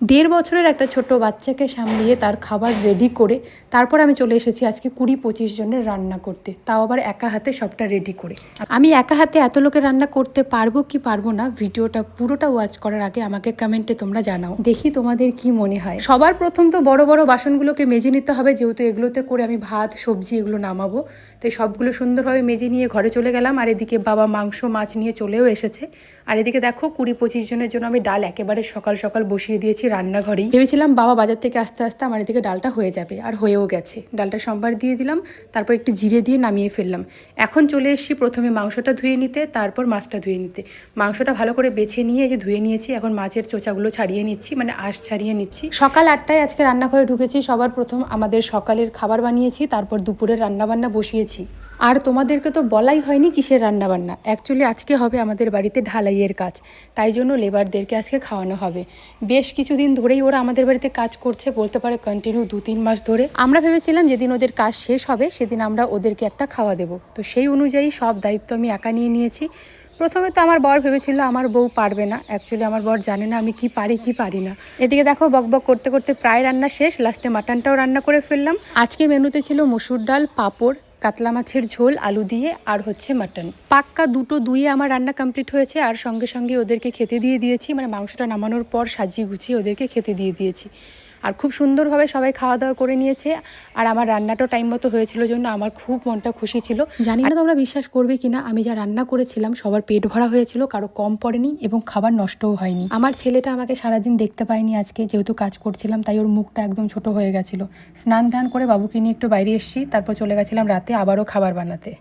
দেড় বছরের একটা ছোট বাচ্চাকে সামলিয়ে তার খাবার রেডি করে তারপর আমি চলে এসেছি আজকে 20-25 জনের রান্না করতে, তাও আবার একা হাতে সবটা রেডি করে। আমি একা হাতে এত লোকের রান্না করতে পারবো কি পারবো না, ভিডিওটা পুরোটা ওয়াচ করার আগে আমাকে কমেন্টে তোমরা জানাও, দেখি তোমাদের কি মনে হয়। সবার প্রথম তো বড় বড় বাসনগুলোকে মেজে নিতে হবে, যেহেতু এগুলোতে করে আমি ভাত সবজি এগুলো নামাবো। তো সবগুলো সুন্দরভাবে মেজে নিয়ে ঘরে চলে গেলাম। আর এদিকে বাবা মাংস মাছ নিয়ে চলেও এসেছে। আর এদিকে দেখো 20-25 জনের জন্য আমি ডাল একেবারে সকাল সকাল বসিয়ে দিয়েছি রান্নাঘরেই। ভেবেছিলাম বাবা বাজার থেকে আস্তে আস্তে আমার এদিকে ডালটা হয়ে যাবে, আর হয়েও গেছে। ডালটা সম্বার দিয়ে দিলাম, তারপর একটু জিরে দিয়ে নামিয়ে ফেললাম। এখন চলে এসেছি প্রথমে মাংসটা ধুয়ে নিতে, তারপর মাছটা ধুয়ে নিতে। মাংসটা ভালো করে বেছে নিয়ে যে ধুয়ে নিয়েছি, এখন মাছের চোচাগুলো ছাড়িয়ে নিচ্ছি, মানে আঁশ ছাড়িয়ে নিচ্ছি। সকাল 8টায় আজকে রান্নাঘরে ঢুকেছি। সবার প্রথম আমাদের সকালের খাবার বানিয়েছি, তারপর দুপুরের রান্নাবান্না বসিয়েছি। আর তোমাদেরকে তো বলাই হয়নি কিসের রান্নাবান্না। অ্যাকচুয়ালি আজকে হবে আমাদের বাড়িতে ঢালাইয়ের কাজ, তাই জন্য লেবারদেরকে আজকে খাওয়ানো হবে। বেশ কিছুদিন ধরেই ওরা আমাদের বাড়িতে কাজ করছে, বলতে পারে কন্টিনিউ 2-3 মাস ধরে। আমরা ভেবেছিলাম যেদিন ওদের কাজ শেষ হবে সেদিন আমরা ওদেরকে একটা খাওয়া দেবো। তো সেই অনুযায়ী সব দায়িত্ব আমি একা নিয়ে নিয়েছি। প্রথমে তো আমার বর ভেবেছিল আমার বউ পারবে না, অ্যাকচুয়ালি আমার বর জানে না আমি কি পারি কি পারি না। এদিকে দেখো বকবক করতে করতে প্রায় রান্না শেষ, লাস্টে মাটনটাও রান্না করে ফেললাম। আজকে মেনুতে ছিল মসুর ডাল, পাঁপড়, কাতলা মাছের ঝোল আলু দিয়ে, আর হচ্ছে মাটন। পাক্কা দুটো দুইয়ে আমার রান্না কমপ্লিট হয়েছে। আর সঙ্গে সঙ্গে ওদেরকে খেতে দিয়ে দিয়েছি, মানে মাংসটা নামানোর পর সাজিয়ে গুছিয়ে ওদেরকে খেতে দিয়ে দিয়েছি। আর খুব সুন্দরভাবে সবাই খাওয়া দাওয়া করে নিয়েছে। আর আমার রান্নাটাও টাইম মতো হয়েছিল জন্য আমার খুব মনটা খুশি ছিল। জানি না তোমরা বিশ্বাস করবে কিনা, আমি যা রান্না করেছিলাম সবার পেট ভরা হয়েছিল, কারো কম পড়েনি এবং খাবার নষ্টও হয়নি। আমার ছেলেটা আমাকে সারাদিন দেখতে পায়নি আজকে, যেহেতু কাজ করছিলাম, তাই ওর মুখটা একদম ছোট হয়ে গেছিলো। স্নান টান করে বাবুকে নিয়ে একটু বাইরে এসেছি, তারপর চলে গেছিলাম রাতে আবারও খাবার বানাতে।